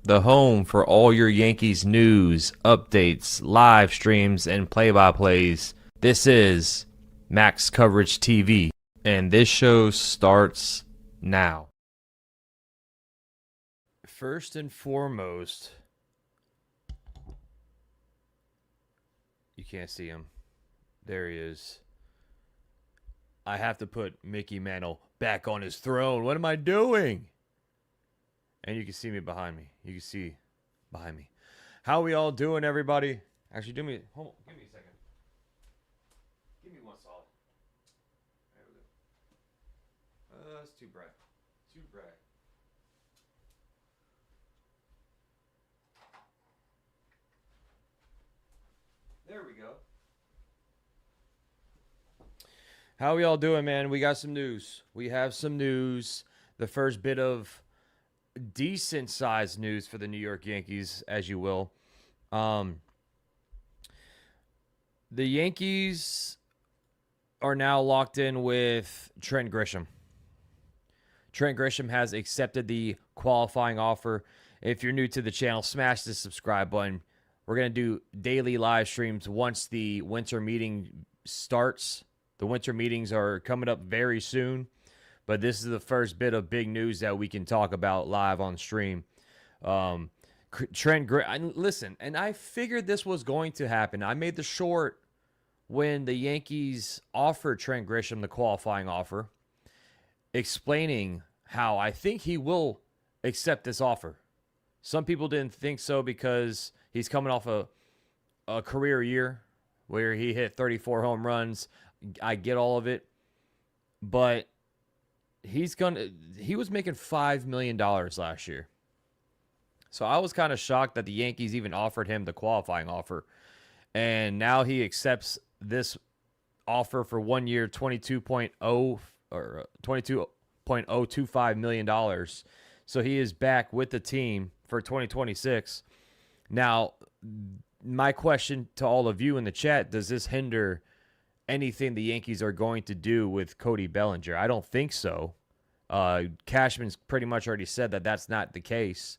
the home for all your Yankees news, updates, live streams, and play-by-plays. This is Max Coverage TV, and this show starts now. First and foremost, you can't see him. There he is. I have to put Mickey Mantle back on his throne. What am I doing? And you can see me behind me. You can see behind me. How we all doing, everybody? Actually, give me a second. Give me one solid. There we go. That's too bright. Too bright. There we go. How we all doing, man? We got some news. We have some news. The first bit of decent sized news for the New York Yankees, as you will. The Yankees are now locked in with Trent Grisham. Trent Grisham has accepted the qualifying offer. If you're new to the channel, smash the subscribe button. We're going to do daily live streams once the winter meeting starts. The winter meetings are coming up very soon. But this is the first bit of big news that we can talk about live on stream. Trent Grisham, listen, and I figured this was going to happen. I made the short when the Yankees offered Trent Grisham the qualifying offer, explaining how I think he will accept this offer. Some people didn't think so because he's coming off a career year where he hit 34 home runs. I get all of it, but he was making $5 million last year. So I was kind of shocked that the Yankees even offered him the qualifying offer. And now he accepts this offer for 1 year, $22.025 million. So he is back with the team for 2026. Now, my question to all of you in the chat, does this hinder anything the Yankees are going to do with Cody Bellinger? I don't think so. Cashman's pretty much already said that that's not the case.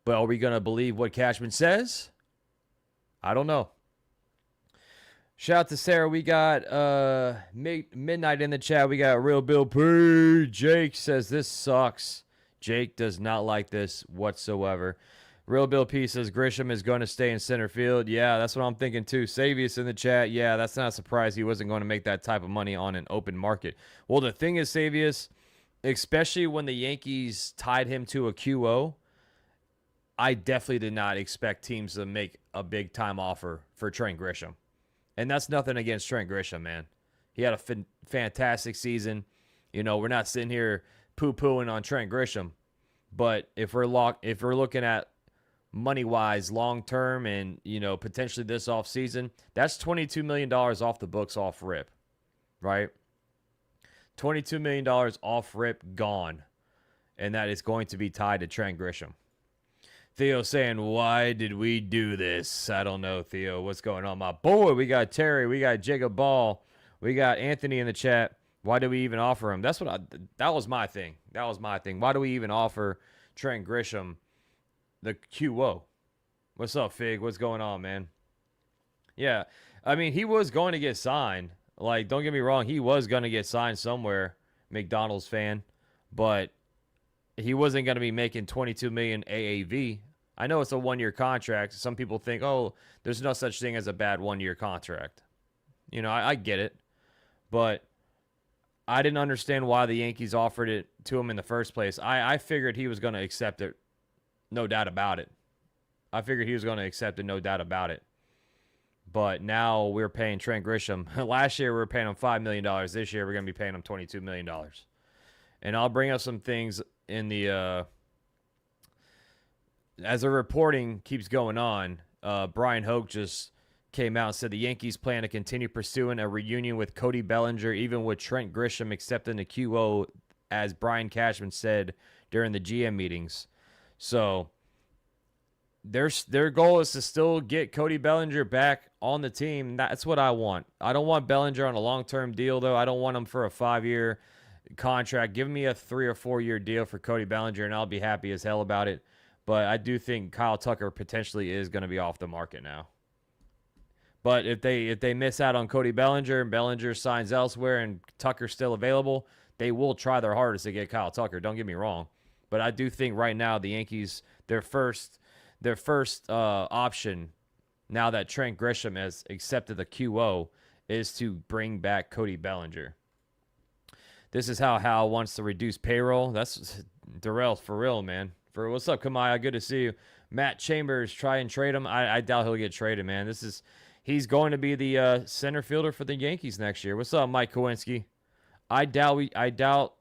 But are we going to believe what Cashman says? I don't know. Shout out to Sarah. We got Midnight in the chat. We got Real Bill P. Jake says this sucks. Jake does not like this whatsoever. Real Bill P says Grisham is going to stay in center field. Yeah, that's what I'm thinking too. Savius in the chat. Yeah, that's not a surprise. He wasn't going to make that type of money on an open market. Well, the thing is, Savius, especially when the Yankees tied him to a QO, I definitely did not expect teams to make a big time offer for Trent Grisham. And that's nothing against Trent Grisham, man. He had a fantastic season. You know, we're not sitting here poo-pooing on Trent Grisham. But if we're looking at money-wise, long-term, and, you know, potentially this offseason, that's $22 million off the books off rip, right? $22 million off rip, gone. And that is going to be tied to Trent Grisham. Theo saying, why did we do this? I don't know, Theo. What's going on, my boy? We got Terry. We got Jacob Ball. We got Anthony in the chat. Why did we even offer him? That was my thing. That was my thing. Why do we even offer Trent Grisham the QO? What's up, Fig? What's going on, man? Yeah, I mean, he was going to get signed. Like, don't get me wrong, he was going to get signed somewhere, McDonald's fan, but he wasn't going to be making $22 million AAV. I know it's a one-year contract. Some people think, oh, there's no such thing as a bad one-year contract. You know, I get it, but I didn't understand why the Yankees offered it to him in the first place. I figured he was going to accept it. No doubt about it. I figured he was going to accept it, no doubt about it. But now we're paying Trent Grisham. Last year we were paying him $5 million. This year we're going to be paying him $22 million. And I'll bring up some things in the as the reporting keeps going on. Brian Hoke just came out and said the Yankees plan to continue pursuing a reunion with Cody Bellinger, even with Trent Grisham accepting the QO, as Brian Cashman said during the GM meetings. So their goal is to still get Cody Bellinger back on the team. That's what I want. I don't want Bellinger on a long-term deal, though. I don't want him for a 5-year contract. Give me a 3 or 4 year deal for Cody Bellinger, and I'll be happy as hell about it. But I do think Kyle Tucker potentially is going to be off the market now. But if they miss out on Cody Bellinger and Bellinger signs elsewhere and Tucker's still available, they will try their hardest to get Kyle Tucker. Don't get me wrong. But I do think right now the Yankees, their first option, now that Trent Grisham has accepted the QO, is to bring back Cody Bellinger. This is how Hal wants to reduce payroll. That's Darrell, for real, man. What's up, Kamaya? Good to see you. Matt Chambers, try and trade him. I doubt he'll get traded, man. He's going to be the center fielder for the Yankees next year. What's up, Mike Kowinski? I doubt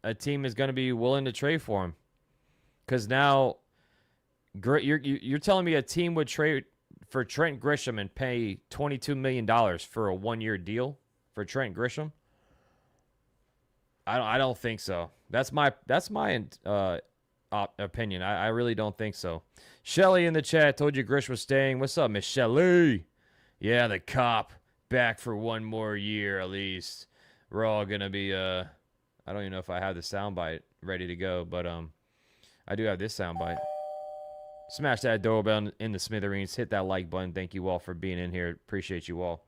a team is going to be willing to trade for him. Because now, you're telling me a team would trade for Trent Grisham and pay $22 million for a one-year deal for Trent Grisham? I don't think so. That's my opinion. I really don't think so. Shelly in the chat told you Grish was staying. What's up, Miss Shelly? Yeah, the cop back for one more year at least. We're all gonna be I don't even know if I have the soundbite ready to go, but I do have this soundbite. Smash that doorbell in the smithereens. Hit that like button. Thank you all for being in here. Appreciate you all.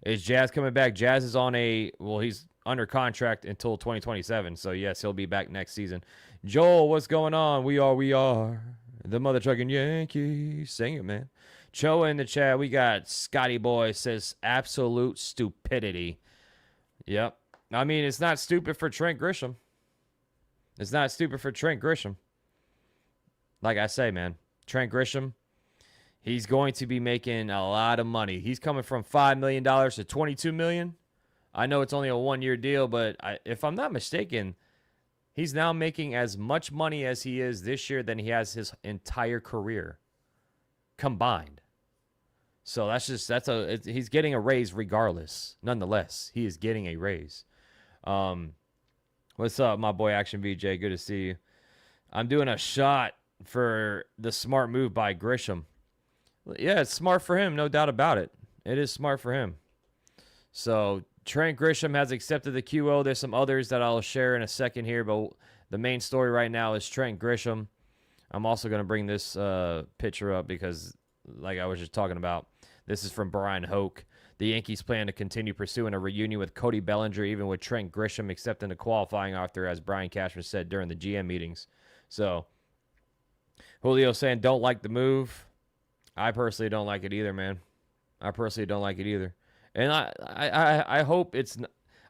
Is Jazz coming back? Jazz is on he's under contract until 2027. So yes, he'll be back next season. Joel, what's going on? We are the mother trucking Yankees. Sing it, man. Cho in the chat. We got Scotty Boy says absolute stupidity. Yep. I mean, it's not stupid for Trent Grisham. It's not stupid for Trent Grisham. Like I say, man, Trent Grisham, he's going to be making a lot of money. He's coming from $5 million to $22 million. I know it's only a one-year deal, but if I'm not mistaken, he's now making as much money as he is this year than he has his entire career combined. So he's getting a raise regardless. Nonetheless, he is getting a raise. What's up, my boy Action VJ? Good to see you. I'm doing a shot for the smart move by Grisham. Yeah, it's smart for him, no doubt about it. It is smart for him. So Trent Grisham has accepted the QO. There's some others that I'll share in a second here, but the main story right now is Trent Grisham. I'm also going to bring this picture up because, like I was just talking about, this is from Brian Hoke. The Yankees plan to continue pursuing a reunion with Cody Bellinger, even with Trent Grisham accepting the qualifying offer, as Brian Cashman said during the GM meetings. So Julio saying don't like the move. I personally don't like it either, man. I personally don't like it either. And I hope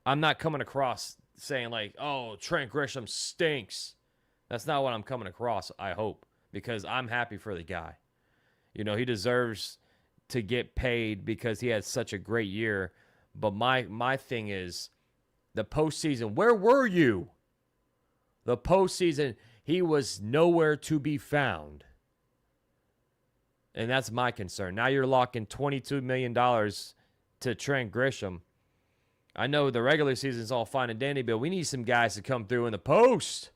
I'm not coming across saying like, oh, Trent Grisham stinks. That's not what I'm coming across, I hope, because I'm happy for the guy. You know, he deserves to get paid because he had such a great year. But my thing is the postseason. Where were you? The postseason, he was nowhere to be found. And that's my concern. Now you're locking $22 million to Trent Grisham. I know the regular season's all fine and dandy, but we need some guys to come through in the post.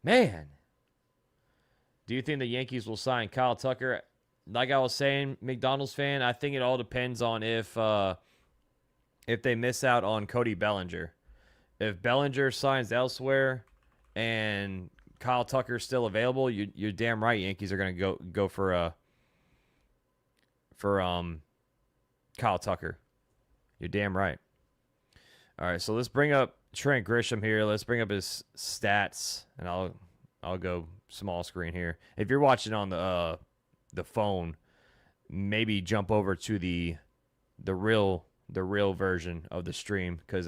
Man. Do you think the Yankees will sign Kyle Tucker? Like I was saying, McDonald's fan, I think it all depends on if they miss out on Cody Bellinger. If Bellinger signs elsewhere and Kyle Tucker's still available, you're damn right Yankees are going to go for Kyle Tucker. You're damn right. All right, so let's bring up Trent Grisham here. Let's bring up his stats, and I'll go small screen here. If you're watching on the phone, maybe jump over to the real version of the stream because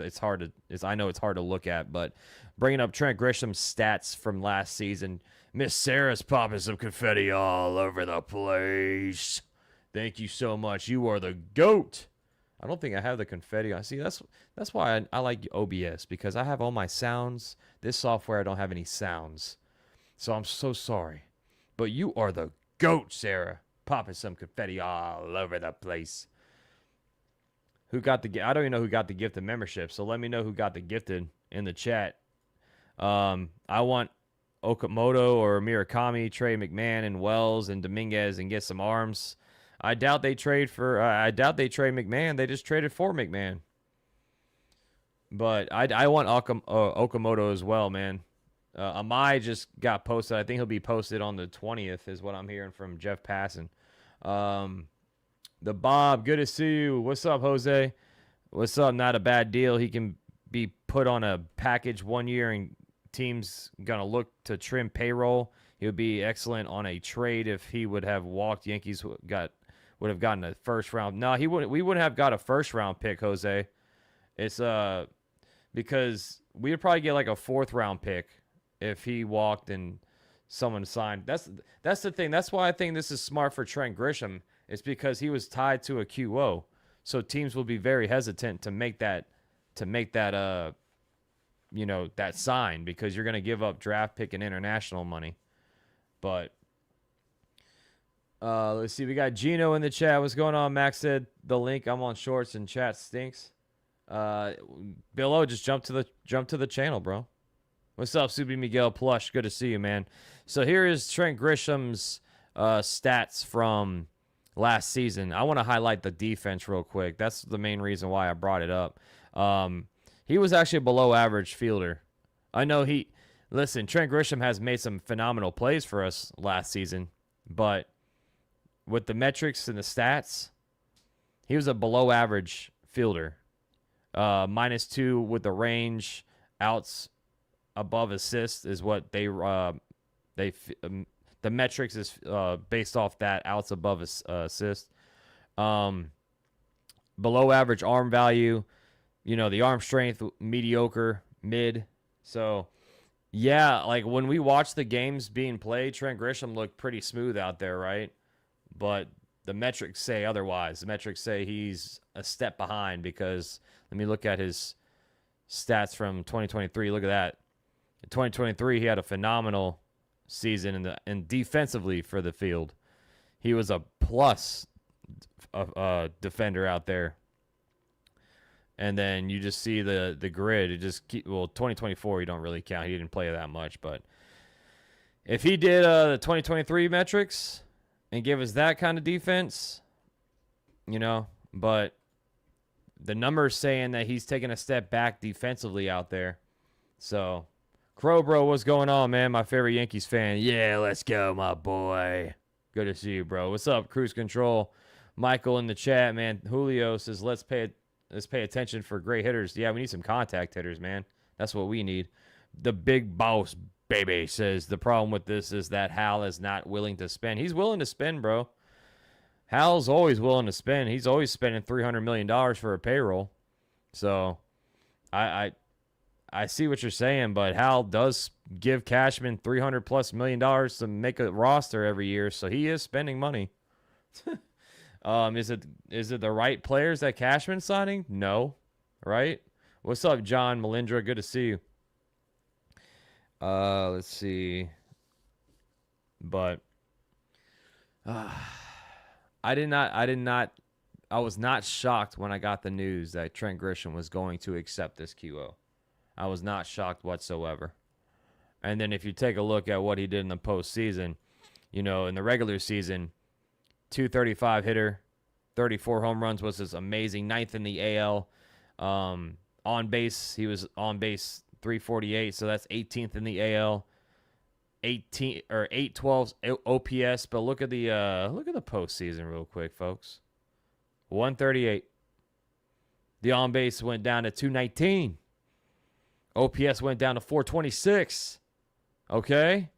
I know it's hard to look at, but bringing up Trent Grisham's stats from last season. Miss Sarah's popping some confetti all over the place. Thank you so much. You are the GOAT. I don't think I have the confetti. I see that's why I like OBS, because I have all my sounds. This software I don't have any sounds. So I'm so sorry. But you are the GOAT, Sarah. Popping some confetti all over the place. I don't even know who got the gift of membership, so let me know who got the gifted in the chat. I want Okamoto or Murakami, Trey McMahon and Wells and Dominguez and get some arms. I doubt they trade McMahon. They just traded for McMahon. But I want Okamoto as well, man. Amai just got posted. I think he'll be posted on the 20th, is what I'm hearing from Jeff Passan. The Bob, good to see you. What's up, Jose? What's up? Not a bad deal. He can be put on a package 1 year, and teams gonna look to trim payroll. He would be excellent on a trade if he would have walked. Yankees would have gotten a first round. No, he wouldn't. We wouldn't have got a first round pick, Jose. It's because we would probably get like a fourth round pick if he walked and someone signed. That's the thing. That's why I think this is smart for Trent Grisham. It's because he was tied to a QO, so teams will be very hesitant to make that that sign, because you're going to give up draft pick and international money. But let's see. We got Gino in the chat. What's going on? Max said the link. I'm on shorts and chat stinks. Billo, just jump to the channel, bro. What's up, Subi Miguel Plush? Good to see you, man. So here is Trent Grisham's stats from last season. I want to highlight the defense real quick. That's the main reason why I brought it up. He was actually a below average fielder. I know Trent Grisham has made some phenomenal plays for us last season, but with the metrics and the stats, he was a below average fielder. -2 with the range, outs above assist is what the metrics is based off that, outs above assist. Below average arm value, the arm strength mediocre, mid. So yeah, like when we watch the games being played, Trent Grisham looked pretty smooth out there, right? But the metrics say otherwise. The metrics say he's a step behind, because let me look at his stats from 2023. Look at that. In 2023, he had a phenomenal season and defensively for the field. He was a plus defender out there. And then you just see the grid. It just 2024 you don't really count. He didn't play that much, but if he did the 2023 metrics and give us that kind of defense, but the numbers saying that he's taking a step back defensively out there. So, Crow Bro, what's going on, man? My favorite Yankees fan. Yeah, let's go, my boy. Good to see you, bro. What's up, Cruise Control? Michael in the chat, man. Julio says, let's pay attention for great hitters. Yeah, we need some contact hitters, man. That's what we need. The Big Boss Baby says the problem with this is that Hal is not willing to spend. He's willing to spend, bro. Hal's always willing to spend. He's always spending $300 million for a payroll. So I see what you're saying, but Hal does give Cashman $300+ million to make a roster every year, so he is spending money. Is it the right players that Cashman's signing? No, right? What's up, John Melindra? Good to see you. Let's see. But I was not shocked when I got the news that Trent Grisham was going to accept this QO. I was not shocked whatsoever. And then if you take a look at what he did in the postseason, in the regular season, 235 hitter, 34 home runs was his amazing, 9th in the AL. On base, he was on base 348, so that's 18th in the AL. 812 OPS, but look at the postseason real quick, folks. 138. The on base went down to 219. OPS went down to 426. Okay?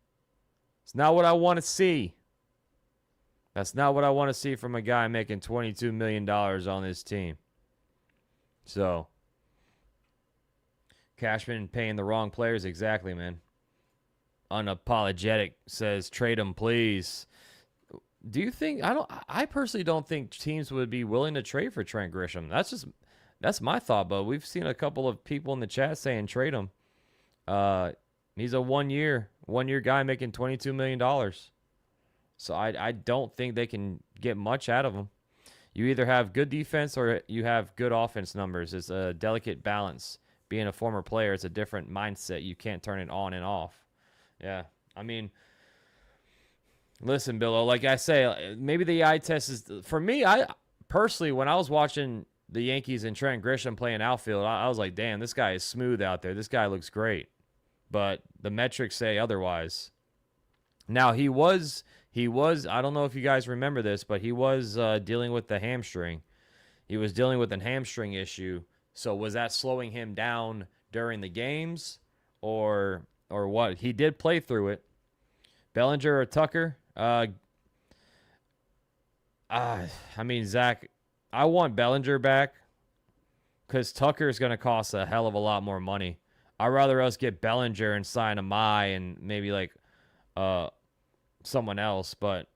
It's not what I want to see. That's not what I want to see from a guy making $22 million on this team. So, Cashman paying the wrong players. Exactly, man. Unapologetic says, trade him, please. Do you think, I personally don't think teams would be willing to trade for Trent Grisham. That's my thought, but we've seen a couple of people in the chat saying trade him. He's a one year guy making $22 million. So I don't think they can get much out of him. You either have good defense or you have good offense numbers. It's a delicate balance. Being a former player, it's a different mindset. You can't turn it on and off. Yeah, I mean, listen, Billo, like I say, maybe the eye test is, for me, I personally, when I was watching the Yankees and Trent Grisham playing outfield, I was like, damn, this guy is smooth out there. This guy looks great. but the metrics say otherwise. Now he was I don't know if you guys remember this, but he was dealing with the hamstring. He was dealing with a hamstring issue. So was that slowing him down during the games, or what? He did play through it. Bellinger or Tucker? I mean, Zach, I want Bellinger back because Tucker is going to cost a hell of a lot more money. I'd rather us get Bellinger and sign a Mai and maybe like someone else. But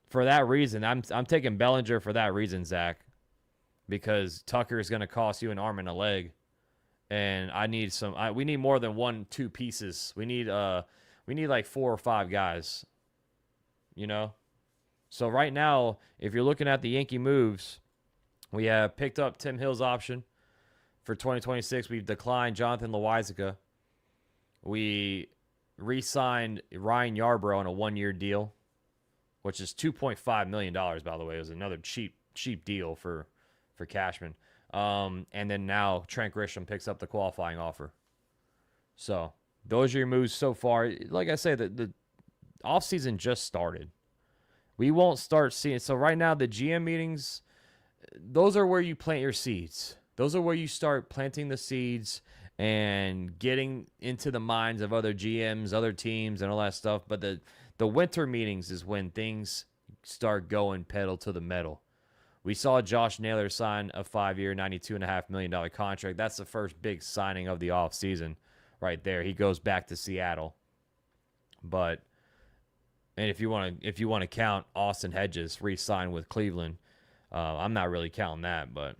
for that reason, I'm taking Bellinger for that reason, Zach, because Tucker is going to cost you an arm and a leg, and I need some. We need more than 1-2 pieces. We need like 4 or 5 guys. You know. So right now, if you're looking at the Yankee moves, we have picked up Tim Hill's option for 2026. We've declined Jonathan Loáisiga. We re-signed Ryan Yarbrough on a 1-year deal, which is $2.5 million, by the way. It was another cheap deal for Cashman. And then now Trent Grisham picks up the qualifying offer. So those are your moves so far. Like I say, the offseason just started. We won't start seeing. So right now, the GM meetings, those are where you plant your seeds. Those are where you start planting the seeds and getting into the minds of other GMs, other teams, and all that stuff. But the winter meetings is when things start going pedal to the metal. We saw Josh Naylor sign a 5-year, $92.5 million contract. That's the first big signing of the offseason right there. He goes back to Seattle. But and if you want to count Austin Hedges re-signed with Cleveland, I'm not really counting that. But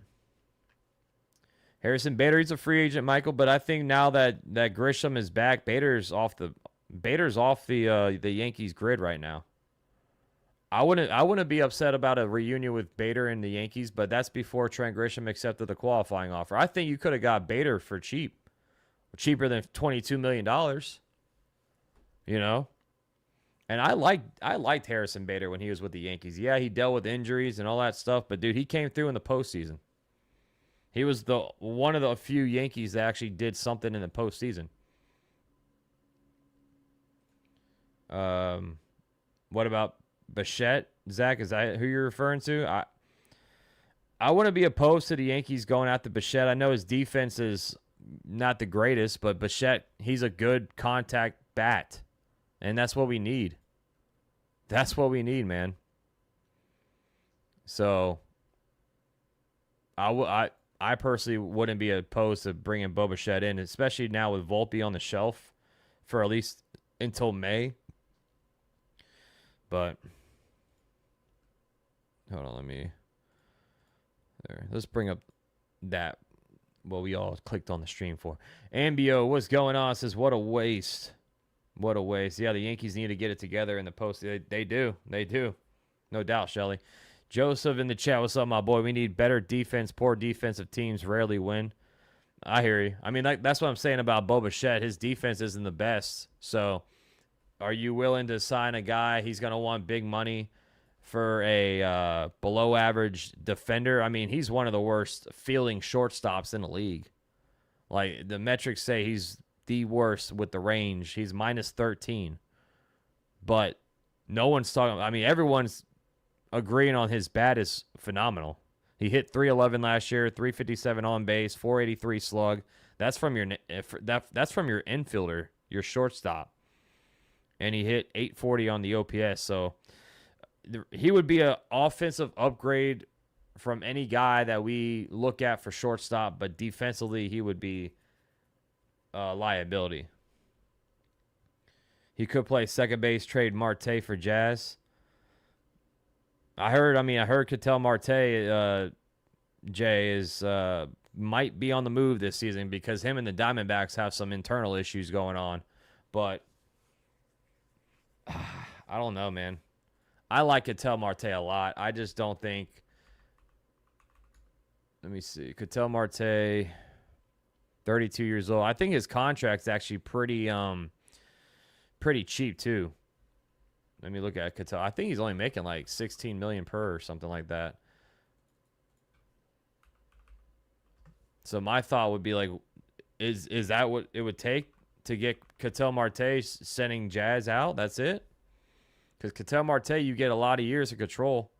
Harrison Bader, he's a free agent, Michael. But I think now that Grisham is back, Bader's off the Yankees grid right now. I wouldn't be upset about a reunion with Bader and the Yankees, but that's before Trent Grisham accepted the qualifying offer. I think you could have got Bader for cheaper than $22 million. You know. And I liked Harrison Bader when he was with the Yankees. Yeah, he dealt with injuries and all that stuff, but dude, he came through in the postseason. He was one of the few Yankees that actually did something in the postseason. What about Bichette? Zach, is that who you're referring to? I wouldn't be opposed to the Yankees going after Bichette. I know his defense is not the greatest, but Bichette, he's a good contact bat. And that's what we need. That's what we need, man. So, I personally wouldn't be opposed to bringing Bo Bichette in, especially now with Volpe on the shelf for at least until May. But, hold on, let's bring up that, what we all clicked on the stream for. Ambio, what's going on? Says, what a waste. What a waste. Yeah, the Yankees need to get it together in the post. They do. They do. No doubt, Shelly. Joseph in the chat. What's up, my boy? We need better defense. Poor defensive teams rarely win. I hear you. I mean, that's what I'm saying about Bo Bichette. His defense isn't the best. So are you willing to sign a guy? He's going to want big money for a below-average defender. I mean, he's one of the worst fielding shortstops in the league. Like, the metrics say he's the worst with the range. He's minus 13. But no one's talking. I mean, everyone's agreeing on his bat is phenomenal. He hit 311 last year, 357 on base, 483 slug. That's from your infielder, your shortstop. And he hit 840 on the OPS. So he would be an offensive upgrade from any guy that we look at for shortstop, but defensively he would be liability. He could play second base, trade Marte for Jazz. I heard Ketel Marte, Jay, is might be on the move this season because him and the Diamondbacks have some internal issues going on. But I don't know, man. I like Ketel Marte a lot. I just don't think. Let me see. Ketel Marte, 32 years old. I think his contract's actually pretty cheap too. Let me look at Ketel. I think he's only making like $16 million per or something like that. So my thought would be like, is that what it would take to get Ketel Marte sending Jazz out. That's it. Because Ketel Marte, you get a lot of years of control.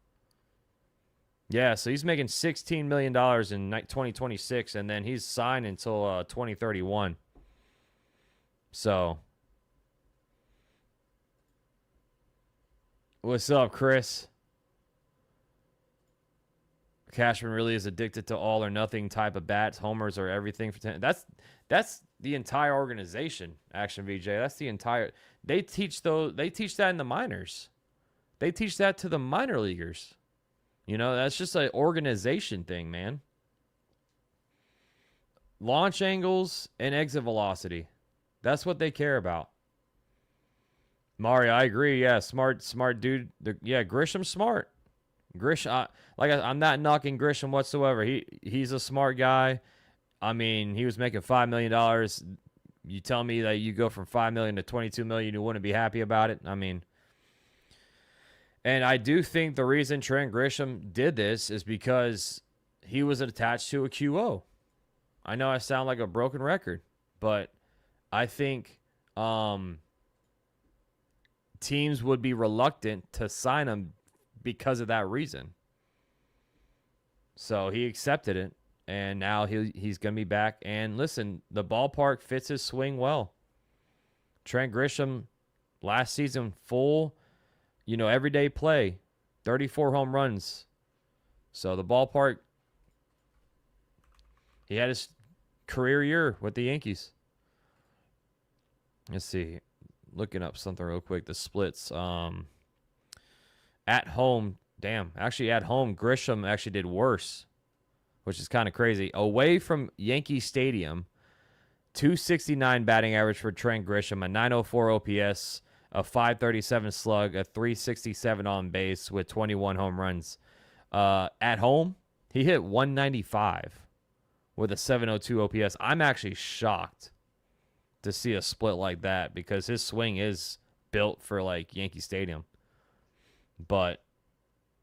Yeah, so he's making $16 million in 2026, and then he's signed until 2031. So, what's up, Chris? Cashman really is addicted to all or nothing type of bats. Homers are everything for 10. That's the entire organization, Action VJ. That's the entire. They teach that in the minors. They teach that to the minor leaguers. That's just an organization thing, man. Launch angles and exit velocity. That's what they care about. Mario, I agree. Yeah, smart dude. Grisham's smart. Grisham, I'm not knocking Grisham whatsoever. He's a smart guy. I mean, he was making $5 million. You tell me that you go from $5 million to $22 million, you wouldn't be happy about it. I mean, and I do think the reason Trent Grisham did this is because he was attached to a QO. I know I sound like a broken record, but I think teams would be reluctant to sign him because of that reason. So he accepted it, and now he's going to be back. And listen, the ballpark fits his swing well. Trent Grisham, last season, full, everyday play, 34 home runs. So the ballpark, he had his career year with the Yankees. Let's see. Looking up something real quick. The splits. At home, actually at home, Grisham actually did worse, which is kind of crazy. Away from Yankee Stadium, 269 batting average for Trent Grisham, a 904 OPS, a 537 slug, a 367 on base with 21 home runs. At home, he hit 195 with a 702 OPS. I'm actually shocked to see a split like that because his swing is built for like Yankee Stadium. But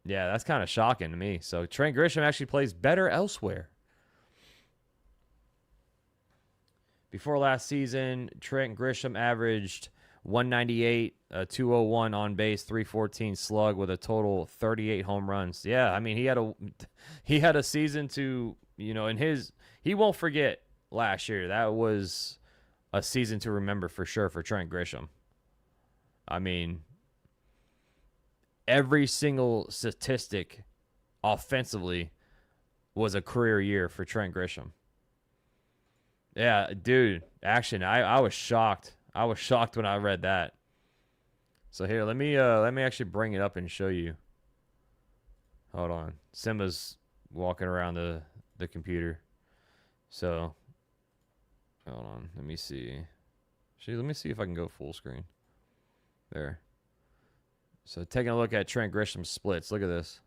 yeah, that's kind of shocking to me. So Trent Grisham actually plays better elsewhere. Before last season, Trent Grisham averaged 198, 201 on base, 314 slug with a total 38 home runs. Yeah, I mean he had a season to, he won't forget last year. That was a season to remember for sure for Trent Grisham. I mean, every single statistic offensively was a career year for Trent Grisham. Yeah, dude, I was shocked. I was shocked when I read that. So here, let me actually bring it up and show you. Hold on. Simba's walking around the computer. So hold on. Let me see. Actually, let me see if I can go full screen. There. So taking a look at Trent Grisham's splits. Look at this.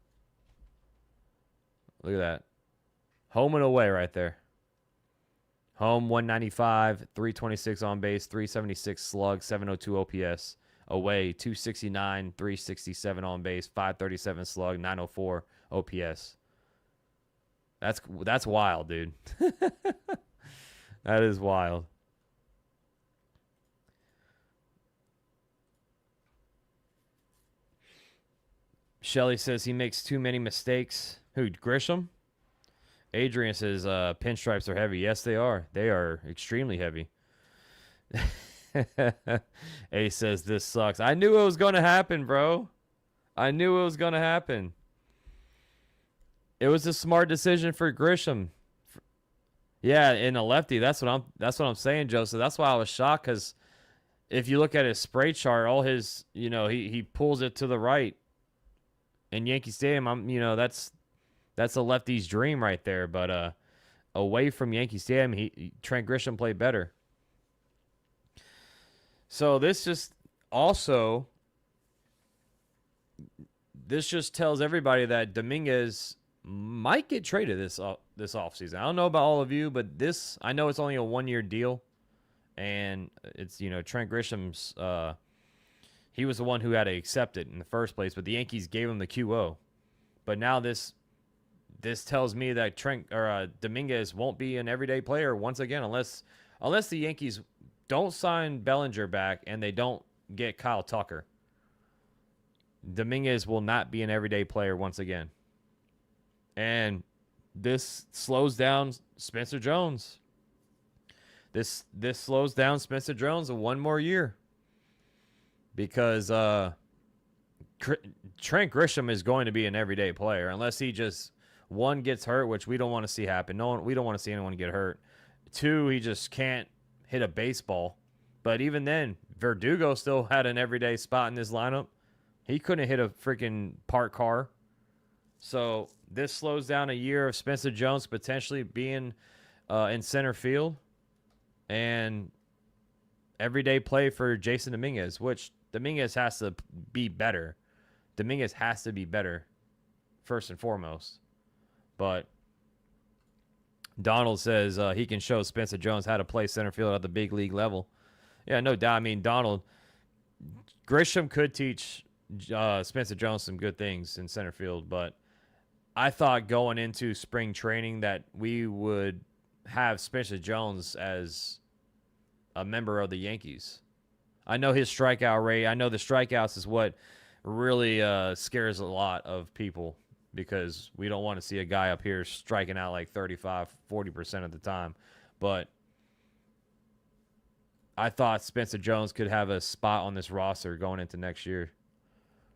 Look at that. Home and away right there. Home 195, 326 on base, 376 slug, 702 OPS. Away 269, 367 on base, 537 slug, 904 OPS. That's wild, dude. That is wild. Shelly says he makes too many mistakes. Who, Grisham? Adrian says pinstripes are heavy. Yes, they are. They are extremely heavy. A says this sucks. I knew it was going to happen, bro. I knew it was going to happen. It was a smart decision for Grisham. Yeah, in a lefty. That's what I'm saying, Joe. So that's why I was shocked, because if you look at his spray chart, all his, he pulls it to the right. In Yankee Stadium, that's a lefty's dream right there. But away from Yankee Stadium, Trent Grisham played better. So this just tells everybody that Dominguez might get traded this offseason. I don't know about all of you, but I know it's only a 1-year deal, and it's Trent Grisham's. He was the one who had to accept it in the first place, but the Yankees gave him the QO. But now this tells me that Dominguez won't be an everyday player once again, unless the Yankees don't sign Bellinger back and they don't get Kyle Tucker, Dominguez will not be an everyday player once again. And this slows down Spencer Jones. This slows down Spencer Jones one more year. Because Trent Grisham is going to be an everyday player unless he just, one, gets hurt, which we don't want to see happen. We don't want to see anyone get hurt. Two, he just can't hit a baseball. But even then, Verdugo still had an everyday spot in this lineup. He couldn't hit a freaking parked car. So this slows down a year of Spencer Jones potentially being in center field. And everyday play for Jason Dominguez, which Dominguez has to be better. Dominguez has to be better, first and foremost. But Donald says he can show Spencer Jones how to play center field at the big league level. Yeah, no doubt. I mean, Grisham could teach Spencer Jones some good things in center field, but I thought going into spring training that we would have Spencer Jones as a member of the Yankees. I know his strikeout rate. I know the strikeouts is what really scares a lot of people because we don't want to see a guy up here striking out like 35, 40% of the time. But I thought Spencer Jones could have a spot on this roster going into next year.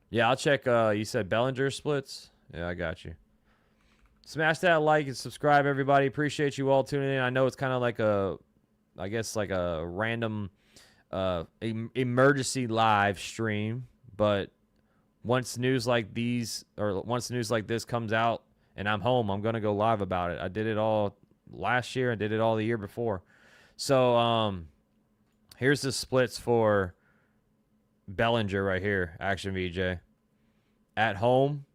Yeah, I'll check. You said Bellinger splits? Yeah, I got you. Smash that like and subscribe, everybody. Appreciate you all tuning in. I know it's kind of like a random emergency live stream, but once news like this comes out and I'm home, I'm going to go live about it. I did it all last year and did it all the year before. So here's the splits for Bellinger right here, Action VJ. At home,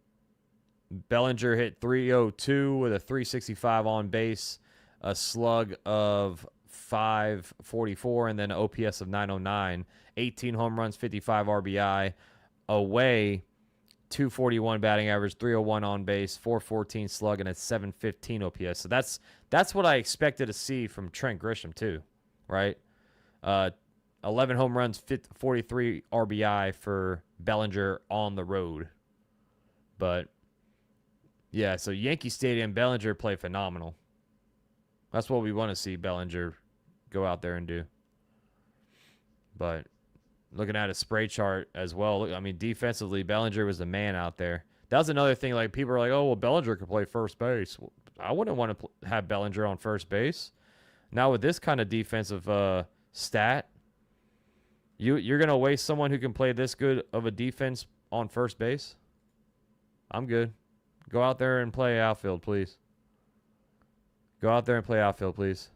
Bellinger hit 302 with a 365 on base, a slug of 544, and then an OPS of 909. 18 home runs, 55 RBI. Away, 241 batting average, 301 on base, 414 slug, and a 715 OPS. So that's what I expected to see from Trent Grisham too, right? 11 home runs, 43 RBI for Bellinger on the road. But yeah, so Yankee Stadium, Bellinger played phenomenal. That's what we want to see Bellinger go out there and do. But looking at his spray chart as well, I mean, defensively, Bellinger was the man out there. That was another thing. Like, people are like, oh, well, Bellinger could play first base. I wouldn't want to have Bellinger on first base. Now with this kind of defensive stat, you're going to waste someone who can play this good of a defense on first base? I'm good. Go out there and play outfield, please. Go out there and play outfield, please.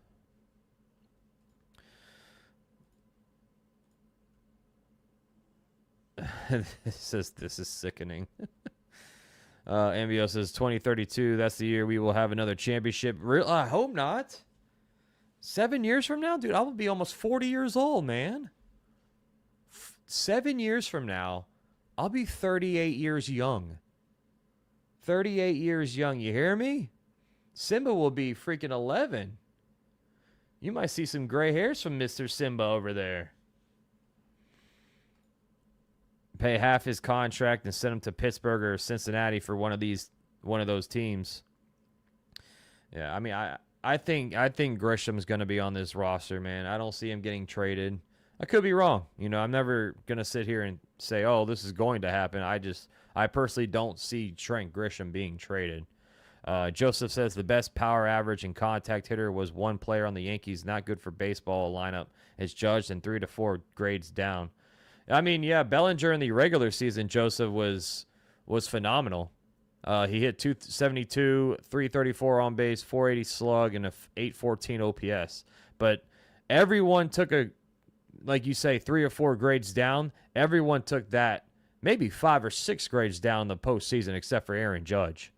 This is sickening. Ambio says 2032. That's the year we will have another championship. I hope not. 7 years from now, dude, I will be almost 40 years old, man. 7 years from now, I'll be 38 years young. 38 years young. You hear me? Simba will be freaking 11. You might see some gray hairs from Mr. Simba over there. Pay half his contract and send him to Pittsburgh or Cincinnati for one of those teams. Yeah, I mean, I think Grisham's going to be on this roster, man. I don't see him getting traded. I could be wrong. You know, I'm never going to sit here and say, oh, this is going to happen. I personally don't see Trent Grisham being traded. Joseph says the best power average and contact hitter was one player on the Yankees. Not good for baseball lineup. It's judged in 3 to 4 grades down. I mean, yeah, Bellinger in the regular season, Joseph, was phenomenal. He hit 272, 334 on base, 480 slug, and a 814 OPS. But everyone took like you say, 3 or 4 grades down. Everyone took that maybe 5 or 6 grades down the postseason, except for Aaron Judge.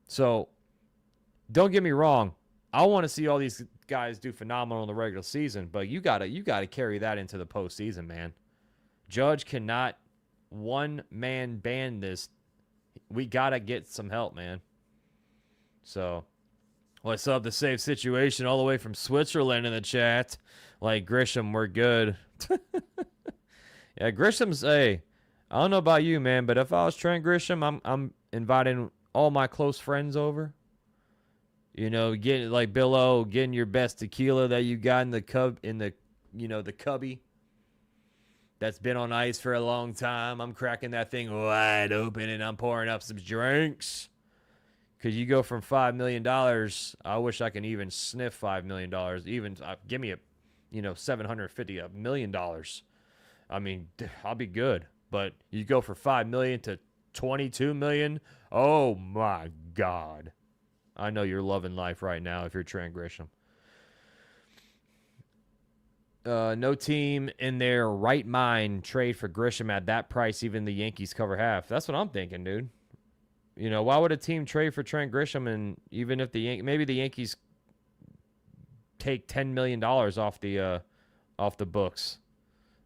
So don't get me wrong. I want to see all these guys do phenomenal in the regular season, but you gotta carry that into the postseason, man. Judge cannot one-man band this. We got to get some help, man. So, what's up, the safe situation all the way from Switzerland in the chat? like Grisham, we're good. Yeah, Grisham's I don't know about you, man, but if I was Trent Grisham, I'm inviting all my close friends over. You know, getting like Bill O, getting your best tequila that you got in the the cubby that's been on ice for a long time. I'm cracking that thing wide open and I'm pouring up some drinks. Cause you go from $5 million. I wish I could even sniff $5 million. Even give me a, $750 $1 million. I mean, I'll be good. But you go for $5 million to $22 million. Oh my God! I know you're loving life right now if you're Trent Grisham. No team in their right mind trade for Grisham at that price. Even the Yankees cover half. That's what I'm thinking, dude. Why would a team trade for Trent Grisham? And even if maybe the Yankees take $10 million off the books,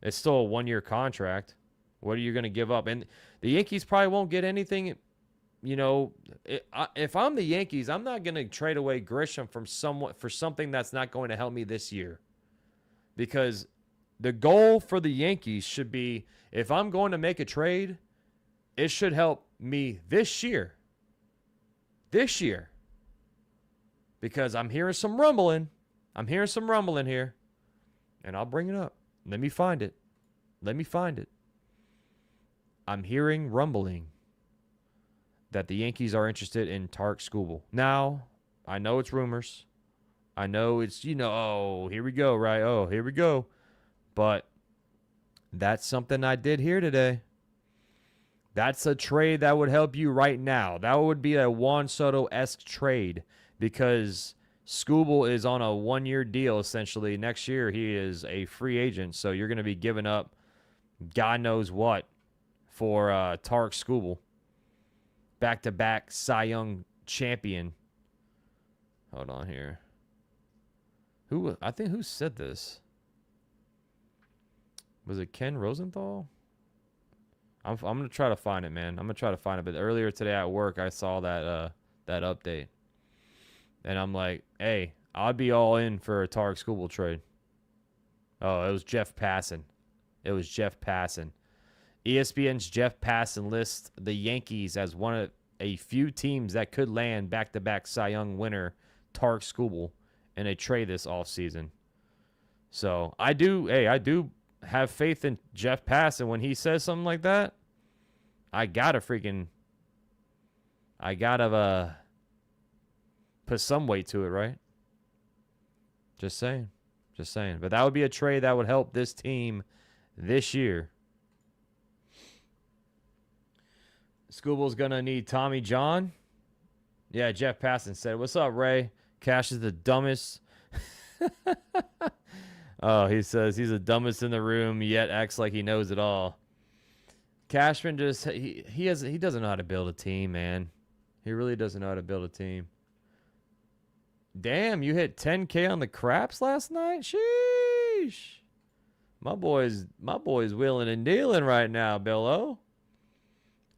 it's still a 1-year contract. What are you going to give up? And the Yankees probably won't get anything. If I'm the Yankees, I'm not going to trade away Grisham for something that's not going to help me this year. Because the goal for the Yankees should be, if I'm going to make a trade, it should help me this year. This year. Because I'm hearing some rumbling. Here. And I'll bring it up. Let me find it. I'm hearing rumbling that the Yankees are interested in Tarek Skubal. Now, I know it's rumors. I know it's, oh, here we go, right? Oh, here we go. But that's something I did hear today. That's a trade that would help you right now. That would be a Juan Soto-esque trade because Skubal is on a 1-year deal, essentially. Next year, he is a free agent, so you're going to be giving up God knows what for Tarek Skubal. Back-to-back Cy Young champion. Hold on here. Who said this? Was it Ken Rosenthal? I'm gonna try to find it, man. I'm gonna try to find it. But earlier today at work, I saw that update, and I'm like, hey, I'd be all in for a Tarek Skubal trade. Oh, it was Jeff Passan. ESPN's Jeff Passan lists the Yankees as one of a few teams that could land back-to-back Cy Young winner Tarek Skubal in a trade this offseason. So I do have faith in Jeff Passan. When he says something like that, I gotta put some weight to it, right? Just saying. But that would be a trade that would help this team this year. Skubal's gonna need Tommy John. Yeah, Jeff Passan said, "What's up, Ray? Cash is the dumbest." Oh, he says he's the dumbest in the room, yet acts like he knows it all. Cashman he doesn't know how to build a team, man. He really doesn't know how to build a team. Damn, you hit 10K on the craps last night? Sheesh. My boy's wheeling and dealing right now, Bill O.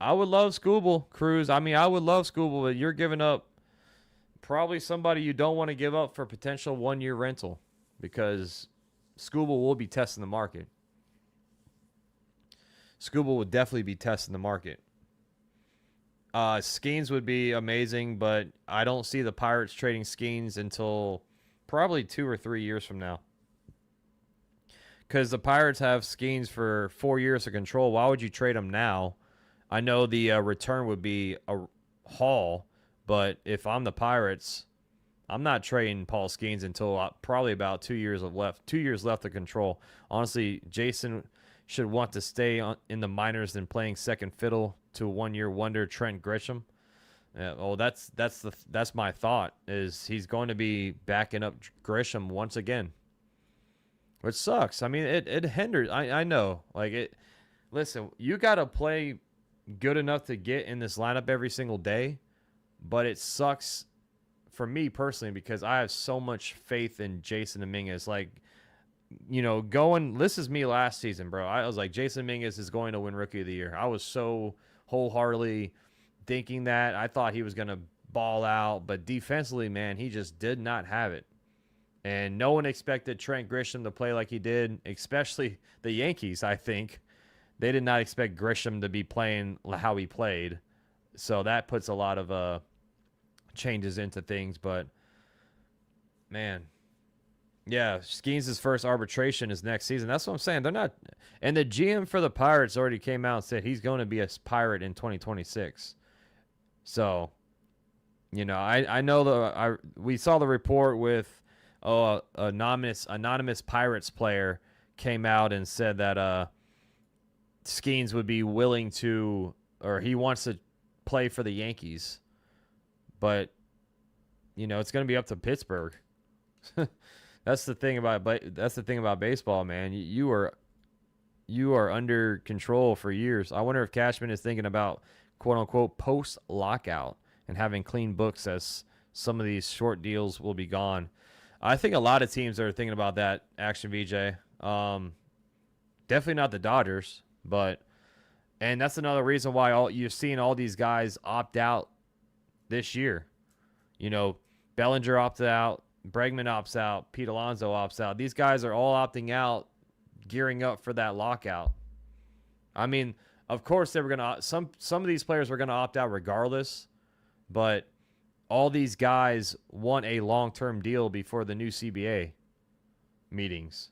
I would love Skubal, Cruz. I mean, I would love Skubal, but you're giving up probably somebody you don't want to give up for potential 1-year rental because Skubal will be testing the market. Skubal would definitely be testing the market. Skeens would be amazing, but I don't see the Pirates trading Skeens until probably 2 or 3 years from now. Because the Pirates have Skeens for 4 years of control. Why would you trade them now? I know the return would be a haul, but if I'm the Pirates, I'm not trading Paul Skeens until probably about 2 years left. 2 years left of control. Honestly, Jason should want to stay in the minors than playing second fiddle to 1-year wonder Trent Grisham. That's my thought. Is he's going to be backing up Grisham once again, which sucks. I mean, it hinders. I know. Listen, you got to play good enough to get in this lineup every single day, but it sucks for me personally because I have so much faith in Jason Dominguez. This is me last season, bro. I was like, Jason Dominguez is going to win Rookie of the Year. I was so wholeheartedly thinking that. I thought he was going to ball out, but defensively, man, he just did not have it. And no one expected Trent Grisham to play like he did, especially the Yankees, I think. They did not expect Grisham to be playing how he played. So that puts a lot of changes into things. But, man, yeah, Skeens' first arbitration is next season. That's what I'm saying. They're not – and the GM for the Pirates already came out and said he's going to be a Pirate in 2026. So, you know, I know we saw the report with anonymous Pirates player came out and said that Skeens would be willing to – or he wants to play for the Yankees. But, you know, it's going to be up to Pittsburgh. That's the thing about baseball, man. You are under control for years. I wonder if Cashman is thinking about quote unquote post lockout and having clean books as some of these short deals will be gone. I think a lot of teams are thinking about that. Action VJ, definitely not the Dodgers, and that's another reason why you're seeing all these guys opt out this year. You know, Bellinger opted out. Bregman opts out. Pete Alonso opts out. These guys are all opting out, gearing up for that lockout. I mean, of course they were gonna. Some of these players were gonna opt out regardless, but all these guys want a long-term deal before the new CBA meetings.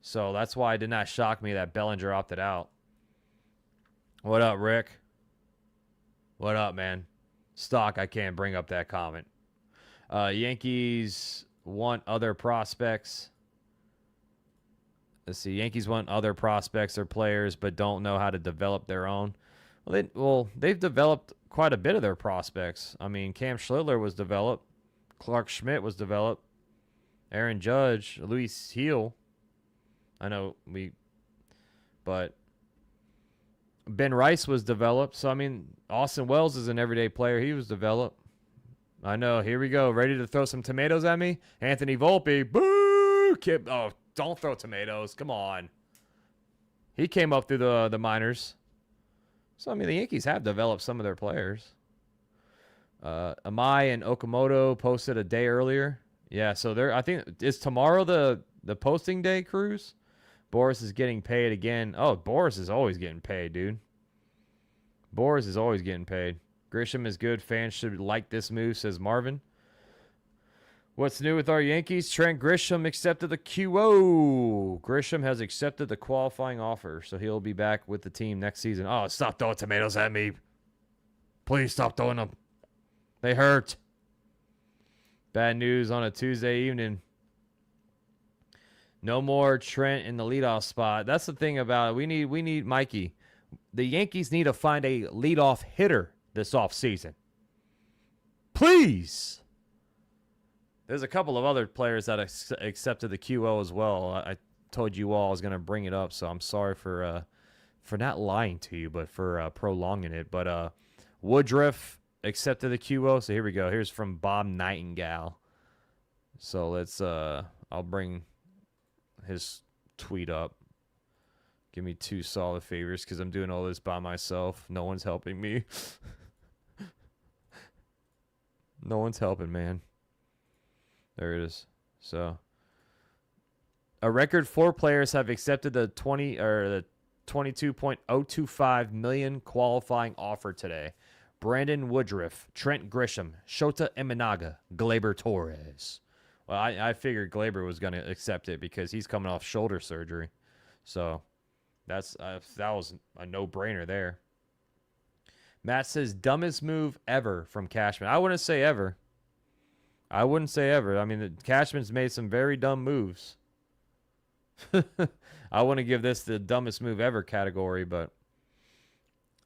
So that's why it did not shock me that Bellinger opted out. What up, Rick? What up, man? Stock, I can't bring up that comment. Yankees want other prospects. Let's see. Yankees want other prospects or players, but don't know how to develop their own. They've developed quite a bit of their prospects. I mean, Cam Schlittler was developed. Clark Schmidt was developed. Aaron Judge, Luis Heel. I know but Ben Rice was developed. So, I mean, Austin Wells is an everyday player. He was developed. I know. Here we go. Ready to throw some tomatoes at me? Anthony Volpe. Boo! Oh, don't throw tomatoes. Come on. He came up through the minors. So, I mean, the Yankees have developed some of their players. Amai and Okamoto posted a day earlier. Yeah, so I think, is tomorrow the posting day, Cruz? Boris is getting paid again. Oh, Boris is always getting paid, dude. Boris is always getting paid. Grisham is good. Fans should like this move, says Marvin. What's new with our Yankees? Trent Grisham accepted the QO. Grisham has accepted the qualifying offer, so he'll be back with the team next season. Oh, stop throwing tomatoes at me. Please stop throwing them. They hurt. Bad news on a Tuesday evening. No more Trent in the leadoff spot. That's the thing about it. We need Mikey. The Yankees need to find a leadoff hitter this offseason. Please. There's a couple of other players that accepted the QO as well. I told you all I was going to bring it up, so I'm sorry for not lying to you, but for prolonging it. But Woodruff accepted the QO, so here we go. Here's from Bob Nightingale. So let's I'll bring his tweet up. Give me 2 solid favors because I'm doing all this by myself. No one's helping me. No one's helping, man. There it is. So, a record 4 players have accepted the 22.025 million qualifying offer today. Brandon Woodruff, Trent Grisham, Shota Imanaga, Gleyber Torres. Well, I figured Gleyber was going to accept it because he's coming off shoulder surgery. So, that was a no-brainer there. Matt says, dumbest move ever from Cashman. I wouldn't say ever. I mean, Cashman's made some very dumb moves. I want to give this the dumbest move ever category, but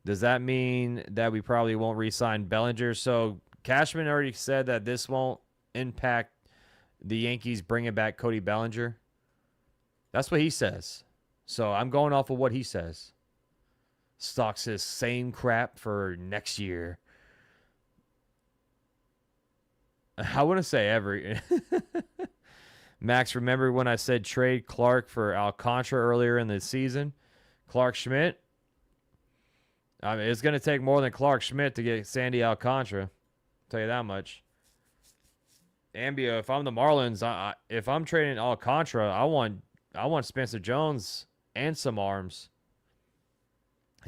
does that mean that we probably won't re-sign Bellinger? So Cashman already said that this won't impact the Yankees bringing back Cody Bellinger. That's what he says. So I'm going off of what he says. Stock says same crap for next year. I wouldn't say every. Max, remember when I said trade Clark for Alcantara earlier in the season? Clark Schmidt? I mean, it's going to take more than Clark Schmidt to get Sandy Alcantara. I'll tell you that much. Ambio, if I'm the Marlins, if I'm trading Alcantara, I want Spencer Jones and some arms.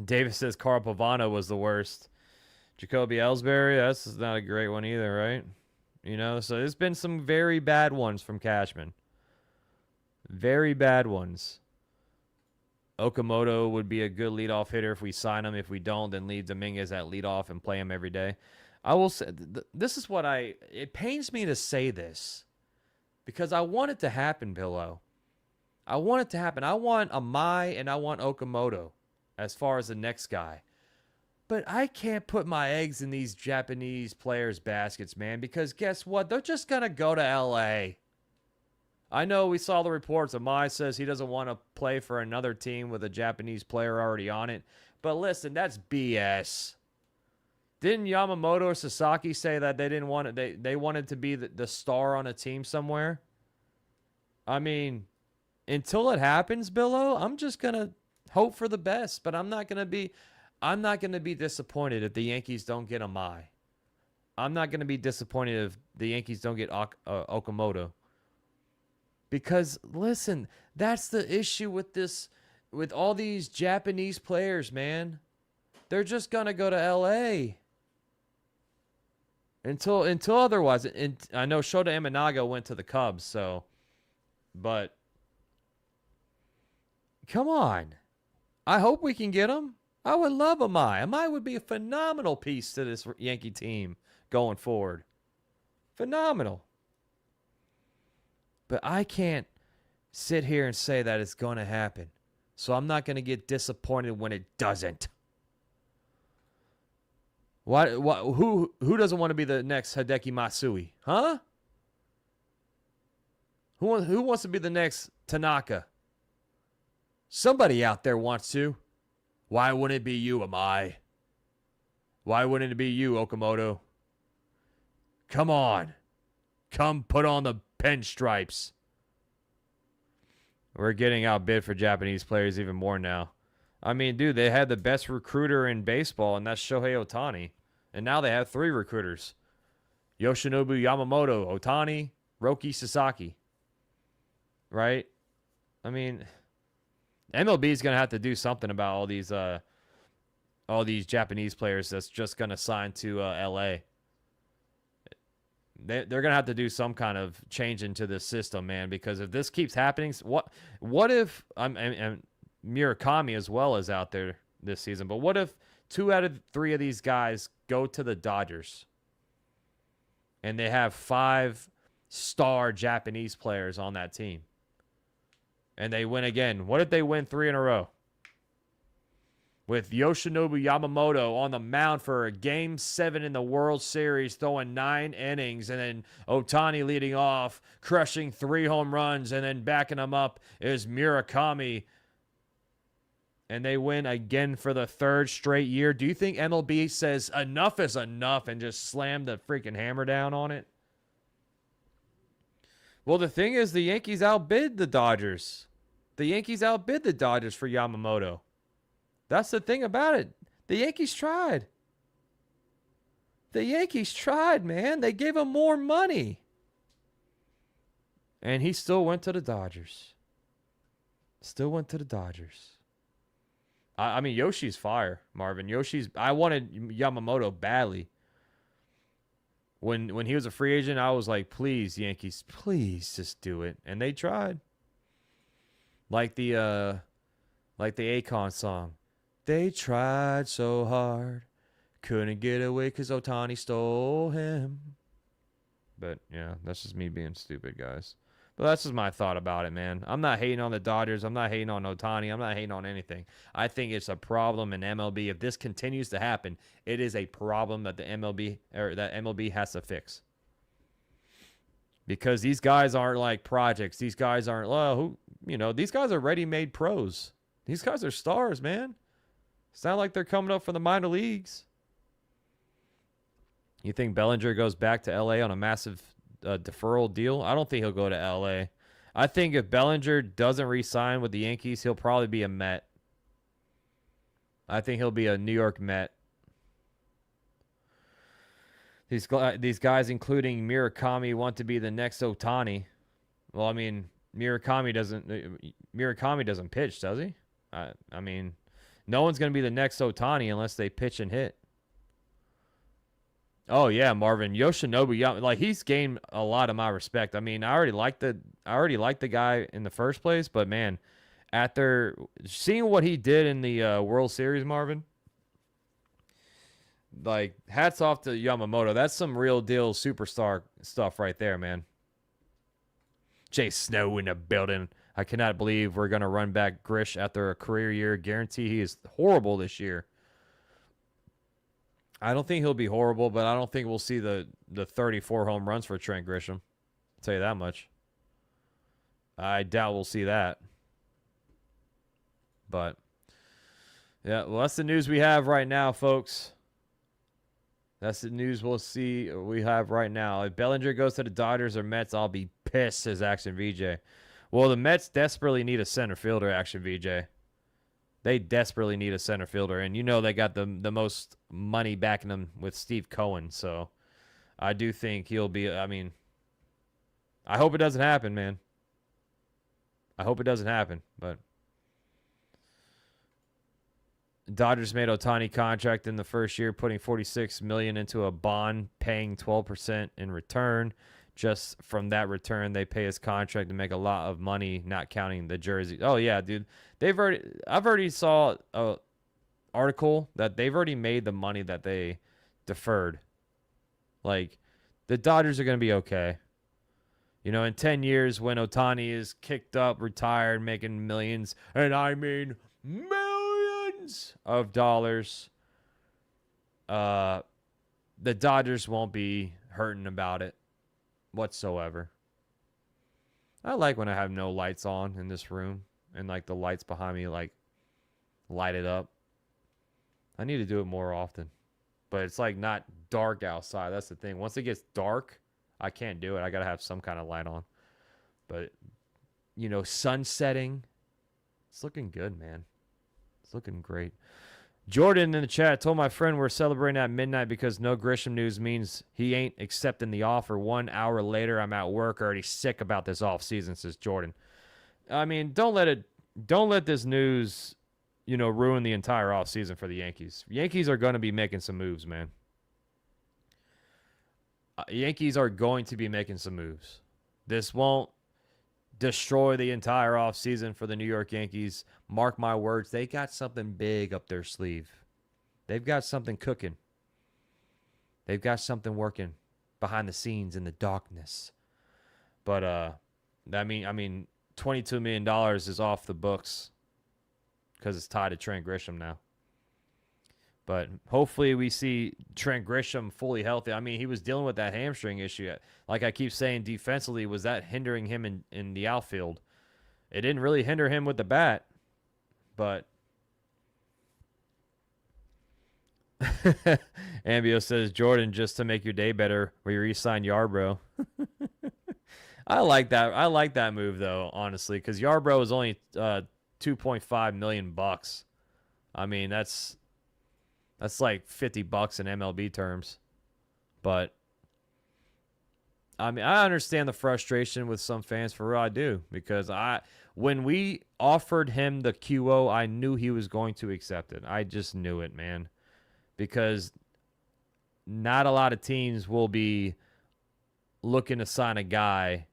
Davis says Carl Pavano was the worst. Jacoby Ellsbury, that's not a great one either, right? So there's been some very bad ones from Cashman. Very bad ones. Okamoto would be a good leadoff hitter if we sign him. If we don't, then leave Dominguez at leadoff and play him every day. I will say, this is what it pains me to say this because I want it to happen, Pillow. I want it to happen. I want Amai and I want Okamoto as far as the next guy. But I can't put my eggs in these Japanese players' baskets, man, because guess what? They're just going to go to L.A. I know we saw the reports. Amai says he doesn't want to play for another team with a Japanese player already on it. But listen, that's BS. Didn't Yamamoto or Sasaki say that they didn't want it? They wanted to be the star on a team somewhere? I mean, until it happens, Billo, I'm just going to hope for the best, but I'm not going to be disappointed if the Yankees don't get Amai. I'm not going to be disappointed if the Yankees don't get Okamoto. Because, listen, that's the issue with this, with all these Japanese players, man. They're just going to go to L.A. Until otherwise. And I know Shota Imanaga went to the Cubs, so. But, come on. I hope we can get him. I would love Amai. Amai would be a phenomenal piece to this Yankee team going forward. Phenomenal. But I can't sit here and say that it's going to happen. So I'm not going to get disappointed when it doesn't. Who doesn't want to be the next Hideki Matsui? Huh? Who wants to be the next Tanaka? Somebody out there wants to. Why wouldn't it be you, Amai? Why wouldn't it be you, Okamoto? Come on. Come put on the pinstripes. We're getting outbid for Japanese players even more now. I mean, dude, they had the best recruiter in baseball, and that's Shohei Ohtani. And now they have 3 recruiters. Yoshinobu Yamamoto, Ohtani, Roki Sasaki. Right? I mean, MLB is going to have to do something about all these Japanese players that's just going to sign to LA. They're going to have to do some kind of change into this system, man, because if this keeps happening, what if and Murakami as well is out there this season, but what if 2 out of 3 of these guys go to the Dodgers and they have 5-star Japanese players on that team and they win again? What if they win 3 in a row? With Yoshinobu Yamamoto on the mound for a Game 7 in the World Series, throwing 9 innings, and then Ohtani leading off, crushing 3 home runs, and then backing him up is Murakami. And they win again for the 3rd straight year. Do you think MLB says enough is enough and just slam the freaking hammer down on it? Well, the thing is, the Yankees outbid the Dodgers. The Yankees outbid the Dodgers for Yamamoto. That's the thing about it. The Yankees tried. The Yankees tried, man. They gave him more money. And he still went to the Dodgers. Still went to the Dodgers. I mean, Yoshi's fire, Marvin. I wanted Yamamoto badly. When he was a free agent, I was like, please, Yankees, please just do it. And they tried. Like the Akon song. They tried so hard, couldn't get away because Ohtani stole him. But, yeah, that's just me being stupid, guys. But that's just my thought about it, man. I'm not hating on the Dodgers. I'm not hating on Ohtani. I'm not hating on anything. I think it's a problem in MLB. If this continues to happen, it is a problem that that MLB has to fix. Because these guys aren't like projects. These guys aren't, these guys are ready-made pros. These guys are stars, man. It's not like they're coming up from the minor leagues. You think Bellinger goes back to L.A. on a massive deferral deal? I don't think he'll go to L.A. I think if Bellinger doesn't re-sign with the Yankees, he'll probably be a Met. I think he'll be a New York Met. These guys, including Murakami, want to be the next Otani. Well, I mean, Murakami doesn't pitch, does he? I mean, no one's going to be the next Otani unless they pitch and hit. Oh yeah, Marvin Yoshinobu, like he's gained a lot of my respect. I mean, I already liked the guy in the first place, but man, after seeing what he did in the World Series, Marvin, like hats off to Yamamoto. That's some real deal superstar stuff right there, man. Jay Snow in the building. I cannot believe we're gonna run back Grish after a career year. Guarantee he is horrible this year. I don't think he'll be horrible, but I don't think we'll see the 34 home runs for Trent Grisham. I'll tell you that much. I doubt we'll see that. But, yeah, well, that's the news we have right now, folks. That's the news we have right now. If Bellinger goes to the Dodgers or Mets, I'll be pissed, says Action VJ. Well, the Mets desperately need a center fielder, Action VJ. They desperately need a center fielder, and you know they got the most money backing them with Steve Cohen, so I do think he'll be, I mean, I hope it doesn't happen, man. I hope it doesn't happen, but Dodgers made Otani contract in the first year, putting $46 million into a bond, paying 12% in return. Just from that return, they pay his contract to make a lot of money, not counting the jersey. Oh yeah, dude. I've already saw a article that they've already made the money that they deferred. Like, the Dodgers are going to be okay. You know, in 10 years when Otani is kicked up, retired, making millions, and I mean millions of dollars, the Dodgers won't be hurting about it whatsoever. I like when I have no lights on in this room and like the lights behind me like light it up. I need to do it more often. But it's like not dark outside. That's the thing. Once it gets dark, I can't do it. I got to have some kind of light on. But you know, sun setting, it's looking good, man. It's looking great. Jordan in the chat told my friend we're celebrating at midnight because no Grisham news means he ain't accepting the offer. 1 hour later, I'm at work already sick about this offseason, says Jordan. I mean, don't let this news, you know, ruin the entire offseason for the Yankees. Yankees are going to be making some moves, man. Yankees are going to be making some moves. This won't destroy the entire offseason for the New York Yankees. Mark my words, they got something big up their sleeve. They've got something cooking. They've got something working behind the scenes in the darkness. But I mean, $22 million is off the books because it's tied to Trent Grisham now. But hopefully we see Trent Grisham fully healthy. I mean, he was dealing with that hamstring issue. Like I keep saying, defensively, was that hindering him in the outfield? It didn't really hinder him with the bat, but Ambio says, Jordan, just to make your day better, we re-signed Yarbrough. I like that. I like that move though, honestly, because Yarbrough is only $2.5 million. I mean, that's like $50 in MLB terms. But I mean, I understand the frustration with some fans, for real, I do, because when we offered him the QO, I knew he was going to accept it. I just knew it, man, because not a lot of teams will be looking to sign a guy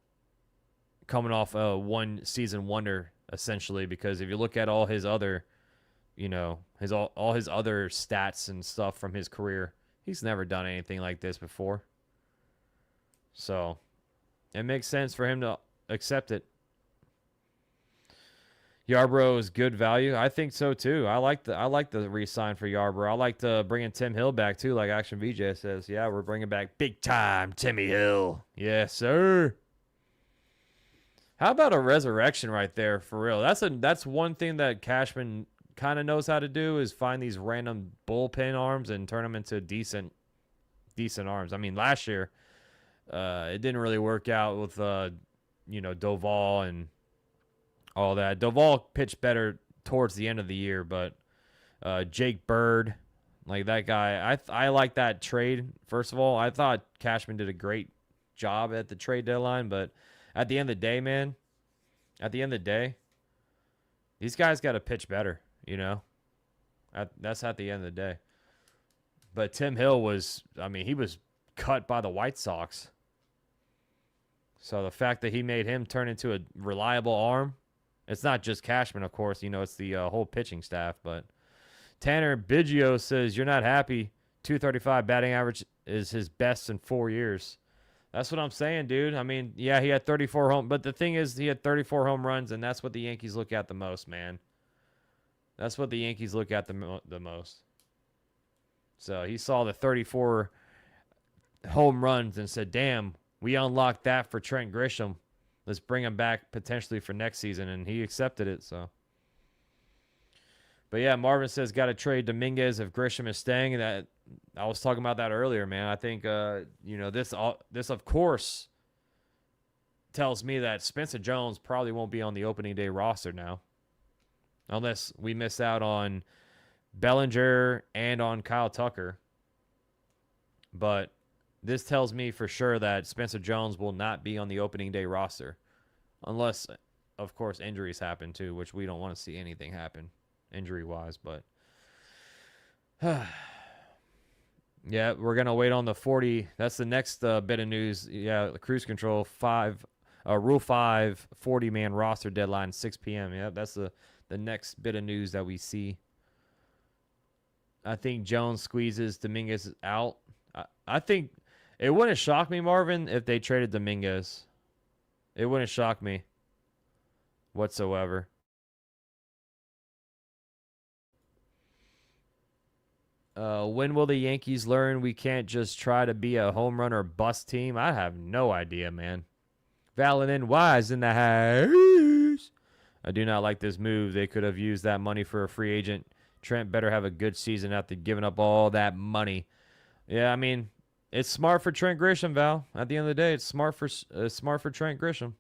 coming off a one-season wonder, essentially, because if you look at all his other, you know, all his other stats and stuff from his career, he's never done anything like this before. So it makes sense for him to accept it. Yarbrough is good value. I think so too. I like the re-sign for Yarbrough. I like to bring in Tim Hill back too, like Action VJ says. Yeah, we're bringing back big time Timmy Hill. Yes, sir. How about a resurrection right there, for real? That's one thing that Cashman kind of knows how to do, is find these random bullpen arms and turn them into decent arms. I mean, last year it didn't really work out with you know, Doval and all that. Doval pitched better towards the end of the year, but Jake Bird, Like that guy, I like that trade. First of all, I thought Cashman did a great job at the trade deadline, but at the end of the day, man, at the end of the day, these guys got to pitch better, you know? That's at the end of the day. But Tim Hill was, I mean, he was cut by the White Sox. So the fact that he made him turn into a reliable arm, it's not just Cashman, of course, you know, it's the whole pitching staff, but Tanner Biggio says, you're not happy. 235 batting average is his best in 4 years. That's what I'm saying, dude. I mean, yeah, he had 34 home, but the thing is, he had 34 home runs, and that's what the Yankees look at the most, man. That's what the Yankees look at the most. So he saw the 34 home runs and said, damn, we unlocked that for Trent Grisham. Let's bring him back potentially for next season, and he accepted it, so. But yeah, Marvin says got to trade Dominguez if Grisham is staying. That I was talking about that earlier, man. I think you know, this of course tells me that Spencer Jones probably won't be on the opening day roster now, unless we miss out on Bellinger and on Kyle Tucker. But this tells me for sure that Spencer Jones will not be on the opening day roster, unless, of course, injuries happen too, which we don't want to see anything happen injury-wise, but yeah, we're going to wait on the 40. That's the next bit of news. Yeah, the cruise control Rule 5 40-man roster deadline, 6 p.m. Yeah, that's the next bit of news that we see. I think Jones squeezes Dominguez out. I think it wouldn't shock me, Marvin, if they traded Dominguez. It wouldn't shock me whatsoever. When will the Yankees learn we can't just try to be a home run or bust team? I have no idea, man. Valin Wise in the house. I do not like this move. They could have used that money for a free agent. Trent better have a good season after giving up all that money. Yeah, I mean, it's smart for Trent Grisham, Val. At the end of the day, it's smart for Trent Grisham.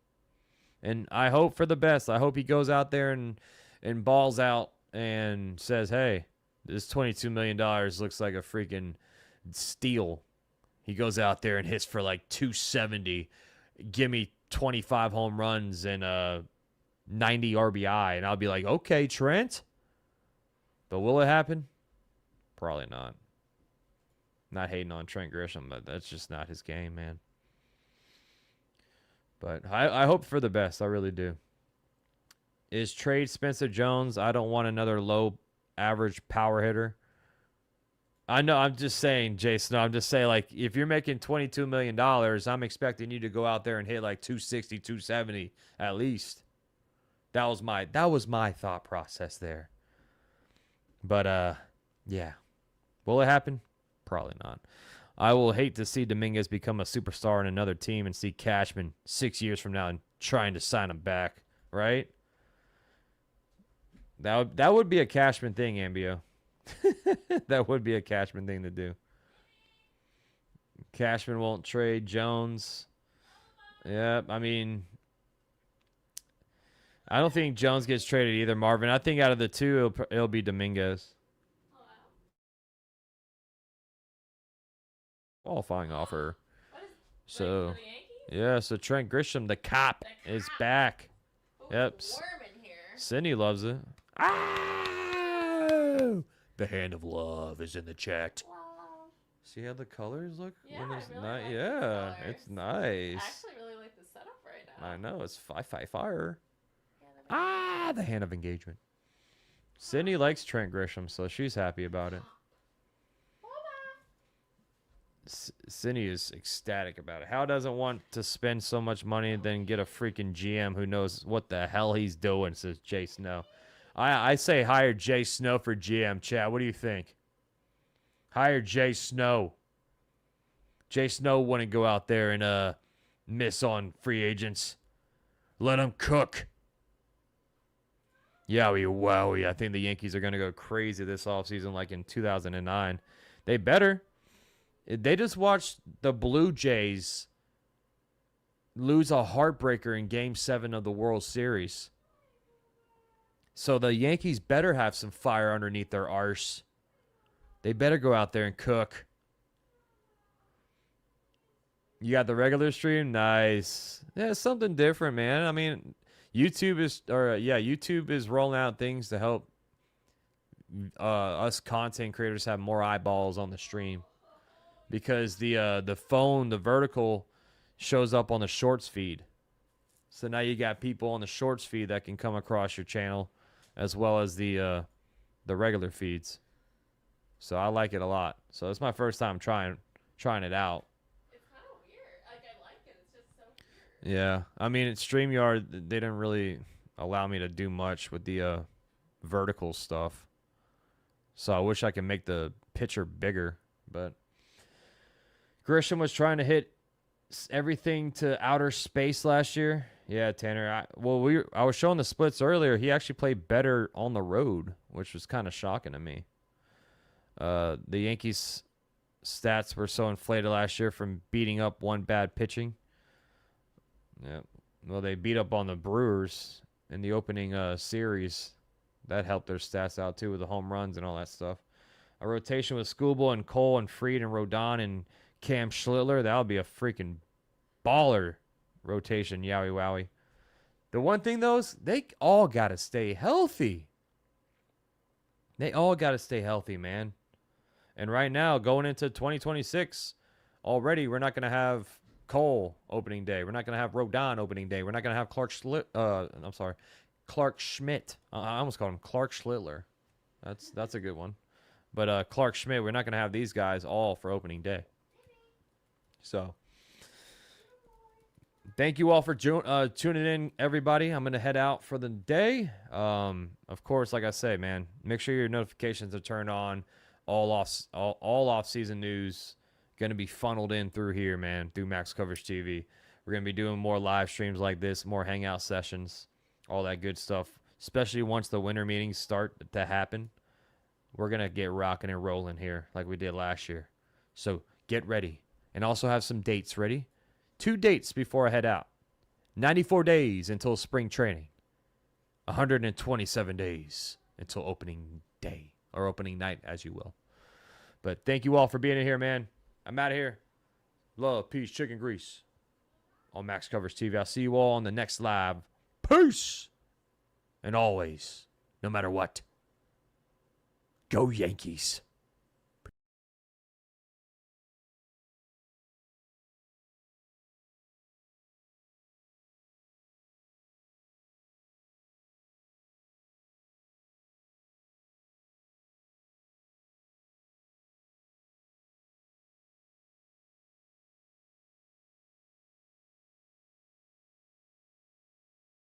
And I hope for the best. I hope he goes out there and balls out and says, hey, this $22 million looks like a freaking steal. He goes out there and hits for like 270. Give me 25 home runs and 90 RBI. And I'll be like, okay, Trent. But will it happen? Probably not. Not hating on Trent Grisham, but that's just not his game, man. But I hope for the best. I really do. Is trade Spencer Jones? I don't want another low average power hitter. I know, I'm just saying, Jason. I'm just saying, like, if you're making $22 million, I'm expecting you to go out there and hit like 260, 270 at least. That was my thought process there. But yeah. Will it happen? Probably not. I will hate to see Dominguez become a superstar in another team and see Cashman 6 years from now and trying to sign him back, right? That would be a Cashman thing, Ambio. That would be a Cashman thing to do. Cashman won't trade Jones. Yeah, I mean, I don't think Jones gets traded either, Marvin. I think out of the two, it'll be Dominguez. Qualifying offer. So, yeah, so Trent Grisham, the cop, is back. Yep. Cindy loves it. Ah! The hand of love is in the chat. Wow. See how the colors look? Yeah, when it's I really nice. like Yeah, it's nice. I actually really like the setup right now. I know, it's fire. Ah, the hand of engagement. Sydney likes Trent Grisham, so she's happy about it. Sydney is ecstatic about it. How doesn't want to spend so much money and then get a freaking GM who knows what the hell he's doing, says Jay Snow. I say hire Jay Snow for GM, Chad. What do you think? Hire Jay Snow. Jay Snow wouldn't go out there and miss on free agents. Let him cook. Yowie wowie. I think the Yankees are going to go crazy this offseason like in 2009. They better. They just watched the Blue Jays lose a heartbreaker in Game 7 of the World Series. So the Yankees better have some fire underneath their arse. They better go out there and cook. You got the regular stream? Nice. Yeah, it's something different, man. I mean, YouTube is rolling out things to help us content creators have more eyeballs on the stream. Because the phone, the vertical, shows up on the shorts feed. So now you got people on the shorts feed that can come across your channel, as well as the regular feeds. So I like it a lot. So it's my first time trying it out. It's kind of weird. Like, I like it. It's just so weird. Yeah, I mean, at StreamYard, they didn't really allow me to do much with the vertical stuff. So I wish I could make the picture bigger, but Grisham was trying to hit everything to outer space last year. Yeah, Tanner. I was showing the splits earlier. He actually played better on the road, which was kind of shocking to me. The Yankees' stats were so inflated last year from beating up one bad pitching. Yeah. Well, they beat up on the Brewers in the opening series. That helped their stats out too with the home runs and all that stuff. A rotation with Skubal and Cole and Fried and Rodon and Cam Schlittler. That would be a freaking baller rotation. Yowie wowie. The one thing, though, is they all got to stay healthy. They all got to stay healthy, man. And right now, going into 2026, already we're not going to have Cole opening day. We're not going to have Rodon opening day. We're not going to have Clark Schmidt. I almost called him Clark Schlittler. That's a good one. But Clark Schmidt, we're not going to have these guys all for opening day. So, thank you all for tuning in, everybody. I'm going to head out for the day. Of course, like I say, man, make sure your notifications are turned on. All off-season news going to be funneled in through here, man, through Max Coverage TV. We're going to be doing more live streams like this, more hangout sessions, all that good stuff, especially once the winter meetings start to happen. We're going to get rocking and rolling here like we did last year. So get ready. And also have some dates ready. 2 dates before I head out. 94 days until spring training. 127 days until opening day. Or opening night, as you will. But thank you all for being in here, man. I'm out of here. Love, peace, chicken grease. On Max Covers TV. I'll see you all on the next live. Peace! And always, no matter what, go Yankees.